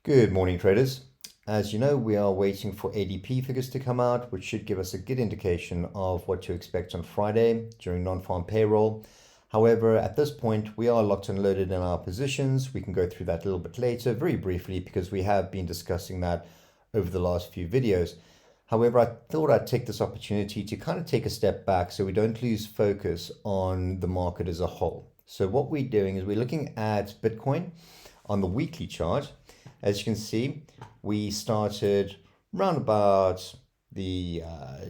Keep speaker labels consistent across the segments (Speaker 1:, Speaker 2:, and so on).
Speaker 1: Good morning, traders. As you know, we are waiting for ADP figures to come out, which should give us a good indication of what to expect on Friday during non-farm payroll. However, at this point, we are locked and loaded in our positions. We can go through that a little bit later, very briefly, because we have been discussing that over the last few videos. However, I thought I'd take this opportunity to kind of take a step back so we don't lose focus on the market as a whole. So what we're doing is we're looking at Bitcoin on the weekly chart. As you can see, we started round about the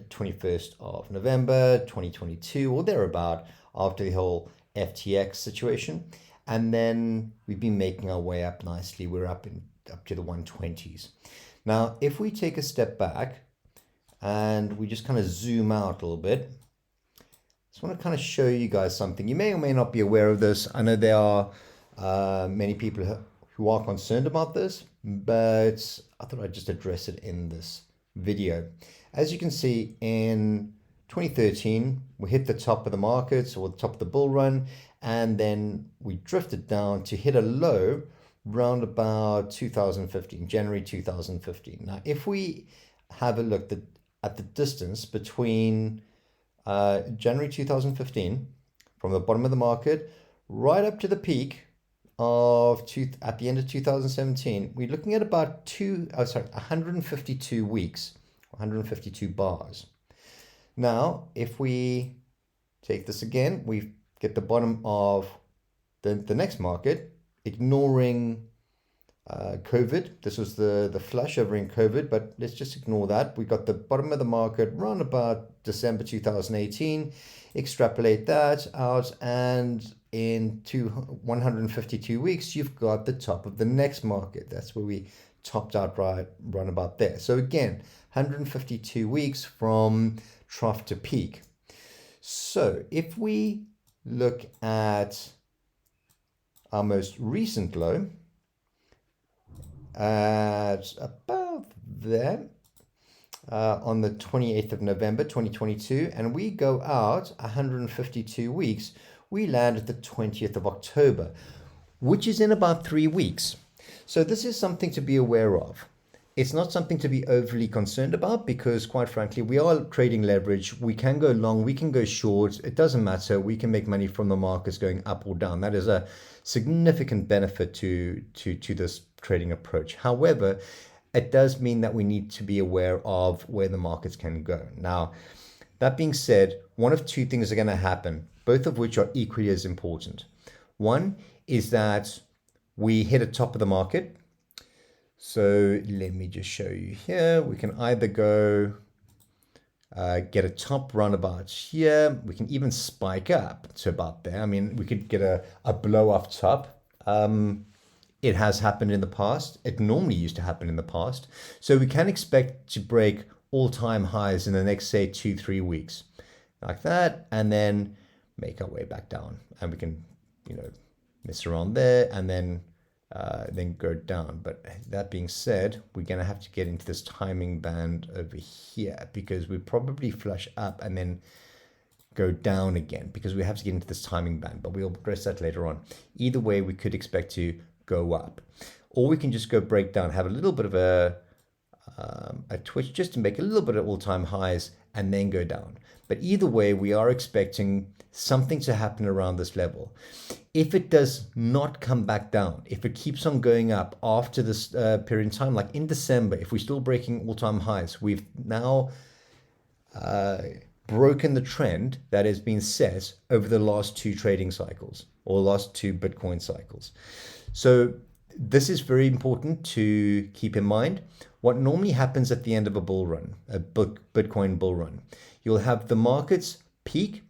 Speaker 1: 21st of November 2022 or thereabout after the whole FTX situation. And then we've been making our way up nicely. We're up to the 120s. Now, if we take a step back and we just kind of zoom out a little bit, I just want to kind of show you guys something. You may or may not be aware of this. I know there are many people who are concerned about this, but I thought I'd just address it in this video. As you can see, in 2013, we hit the top of the markets or the top of the bull run, and then we drifted down to hit a low round about 2015, January 2015. Now, if we have a look at the distance between January 2015 from the bottom of the market right up to the peak at the end of 2017, we're looking at about 152 weeks, 152 bars. Now, if we take this again, we get the bottom of the next market, ignoring COVID. This was the flush over in COVID, but let's just ignore that. We got the bottom of the market around about December 2018, extrapolate that out, and in 152 weeks, you've got the top of the next market. That's where we topped out right about there. So again, 152 weeks from trough to peak. So if we look at our most recent low at about there on the 28th of November 2022, and we go out 152 weeks, we land at the 20th of October, which is in about 3 weeks. So this is something to be aware of. It's not something to be overly concerned about because, quite frankly, we are trading leverage. We can go long, we can go short. It doesn't matter. We can make money from the markets going up or down. That is a significant benefit to this trading approach. However, it does mean that we need to be aware of where the markets can go. Now, that being said, one of two things are going to happen, both of which are equally as important. One is that we hit a top of the market. So let me just show you here. We can either go get a top roundabout here. We can even spike up to about there. I mean, we could get a blow off top. It has happened in the past. It normally used to happen in the past. So we can expect to break all-time highs in the next, say, 2-3 weeks. Like that, and then make our way back down. And we can, mess around there and then go down. But that being said, we're going to have to get into this timing band over here because we probably flush up and then go down again because we have to get into this timing band, but we'll address that later on. Either way, we could expect to go up, or we can just go break down, have a little bit of a twitch just to make a little bit of all-time highs and then go down. But either way, we are expecting something to happen around this level. If it does not come back down, if it keeps on going up after this period in time, like in December, if we're still breaking all-time highs, we've now broken the trend that has been set over the last 2 trading cycles or last 2 Bitcoin cycles. So this is very important to keep in mind. What normally happens at the end of a bull run, a Bitcoin bull run, you'll have the markets peak,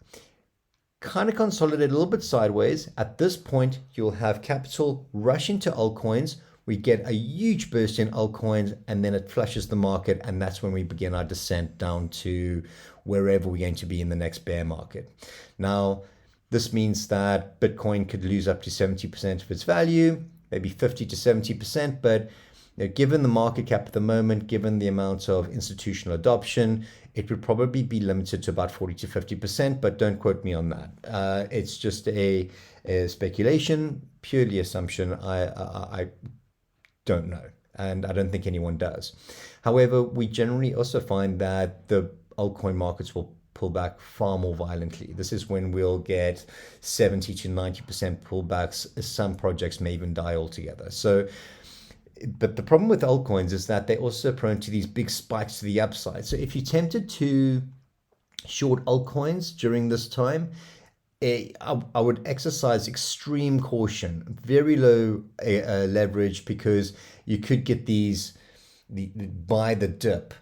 Speaker 1: kind of consolidate a little bit sideways. At this point, you'll have capital rush into altcoins. We get a huge burst in altcoins, and then it flushes the market, and that's when we begin our descent down to wherever we're going to be in the next bear market. Now, this means that Bitcoin could lose up to 70% of its value, maybe 50 to 70%, but given the market cap at the moment, given the amount of institutional adoption, it would probably be limited to about 40 to 50%, but don't quote me on that. It's just a speculation, purely assumption. I don't know. and I don't think anyone does. However, we generally also find that the altcoin markets will pull back far more violently. This is when we'll get 70 to 90% pullbacks. Some projects may even die altogether. So, but the problem with altcoins is that they're also prone to these big spikes to the upside. So if you're tempted to short altcoins during this time, I would exercise extreme caution, very low leverage, because you could get these buy the dip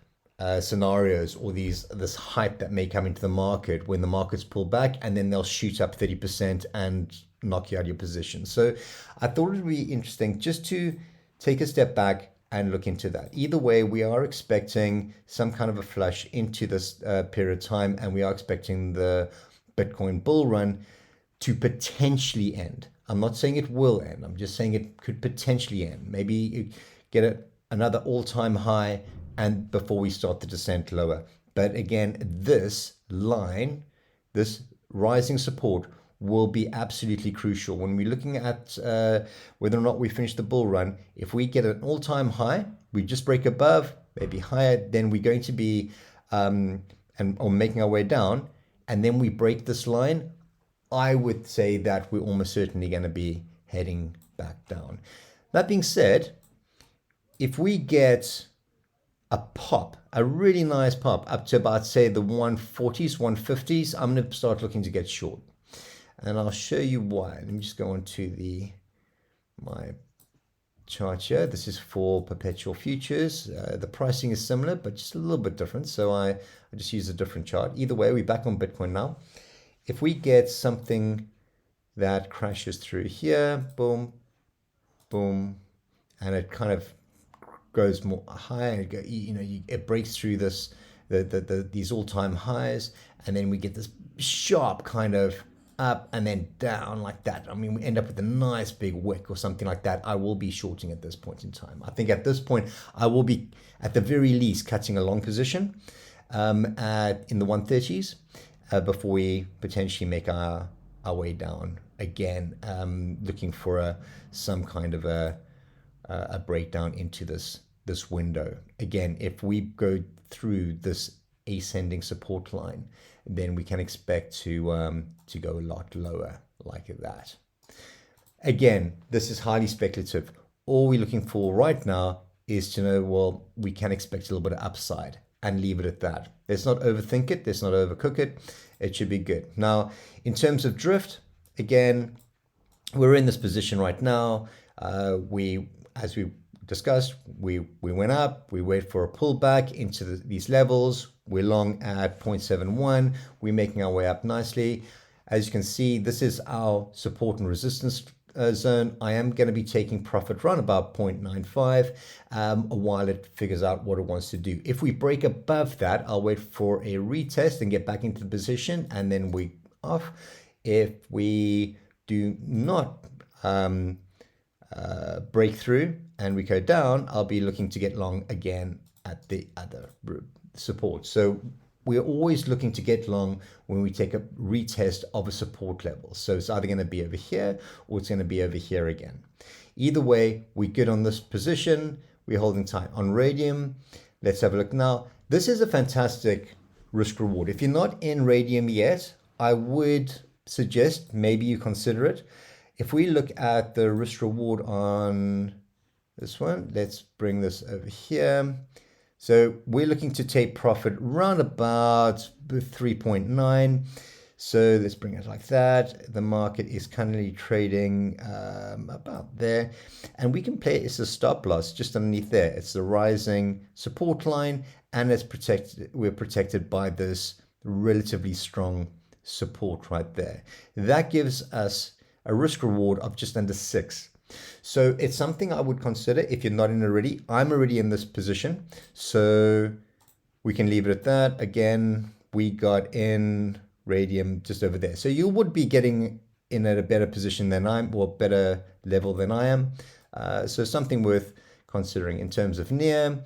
Speaker 1: scenarios, or this hype that may come into the market when the markets pull back, and then they'll shoot up 30% and knock you out of your position. So I thought it would be interesting just to take a step back and look into that. Either way, we are expecting some kind of a flush into this period of time, and we are expecting the Bitcoin bull run to potentially end. I'm not saying it will end. I'm just saying it could potentially end. Maybe you get another all-time high and before we start the descent lower. But again, this line, this rising support, will be absolutely crucial when we're looking at whether or not we finish the bull run. If we get an all-time high, we just break above, maybe higher, then we're going to be or making our way down, and then we break this line, I would say that we're almost certainly going to be heading back down. That being said, if we get a pop, a really nice pop up to about, say, the 140s, 150s, I'm going to start looking to get short. And I'll show you why. Let me just go on to my chart here. This is for perpetual futures. The pricing is similar, but just a little bit different. So I just use a different chart. Either way, we're back on Bitcoin now. If we get something that crashes through here, boom, boom, and it kind of goes more high, it breaks through these all-time highs, and then we get this sharp kind of up and then down like that. I mean, we end up with a nice big wick or something like that. I will be shorting at this point in time. I think at this point, I will be, at the very least, cutting a long position in the 130s before we potentially make our way down again, looking for some kind of a breakdown into this window. Again, if we go through this ascending support line, then we can expect to go a lot lower like that. Again, this is highly speculative. All we're looking for right now is to know, well, we can expect a little bit of upside and leave it at that. Let's not overthink it. Let's not overcook it. It should be good. Now, in terms of drift, again, we're in this position right now. As we discussed, we went up, we wait for a pullback into these levels. We're long at 0.71. We're making our way up nicely. As you can see, this is our support and resistance zone. I am going to be taking profit run about 0.95 while it figures out what it wants to do. If we break above that, I'll wait for a retest and get back into the position, and then we off. If we do not break through and we go down, I'll be looking to get long again at the other support. So we're always looking to get long when we take a retest of a support level. So it's either going to be over here or it's going to be over here again. Either way, we're good on this position. We're holding tight on Radium. Let's have a look now. This is a fantastic risk reward. If you're not in Radium yet, I would suggest maybe you consider it. If we look at the risk reward on this one, let's bring this over here. So we're looking to take profit round about 3.9. So let's bring it like that. The market is currently trading about there. And we can play it as a stop loss just underneath there. It's the rising support line, and it's protected. We're protected by this relatively strong support right there. That gives us a risk reward of just under 6. So it's something I would consider if you're not in already. I'm already in this position, so we can leave it at that. Again, we got in Radium just over there. So you would be getting in at a better position than or better level than I am. So something worth considering in terms of near.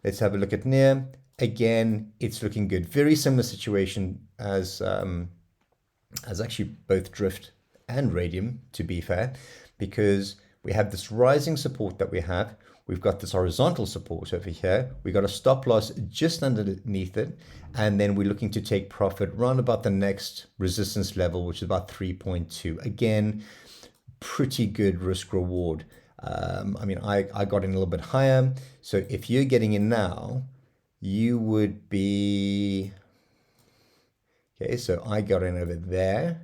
Speaker 1: Let's have a look at near. Again, it's looking good. Very similar situation as actually both Drift and Radium, to be fair, because we have this rising support that we have. We've got this horizontal support over here. We got a stop loss just underneath it. And then we're looking to take profit round about the next resistance level, which is about 3.2. Again, pretty good risk reward. I mean, I got in a little bit higher. So if you're getting in now, you would be, okay, so I got in over there.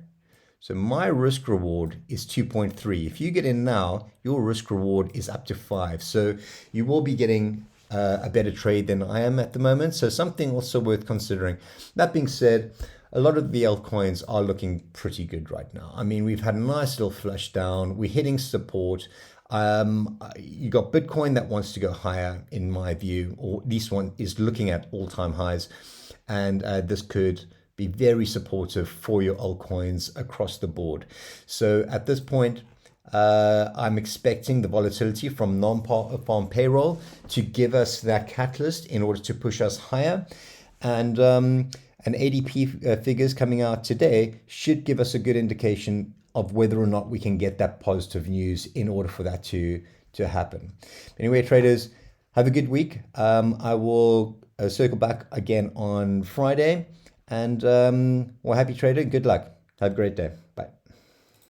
Speaker 1: So my risk reward is 2.3. If you get in now, your risk reward is up to 5. So you will be getting a better trade than I am at the moment. So something also worth considering. That being said, a lot of the altcoins are looking pretty good right now. I mean, we've had a nice little flush down. We're hitting support. You got Bitcoin that wants to go higher, in my view, or at least one is looking at all-time highs. And this could be very supportive for your altcoins across the board. So at this point, I'm expecting the volatility from non-farm payroll to give us that catalyst in order to push us higher. And ADP figures coming out today should give us a good indication of whether or not we can get that positive news in order for that to happen. Anyway, traders, have a good week. I will circle back again on Friday. And well, happy trader. Good luck. Have a great day. Bye.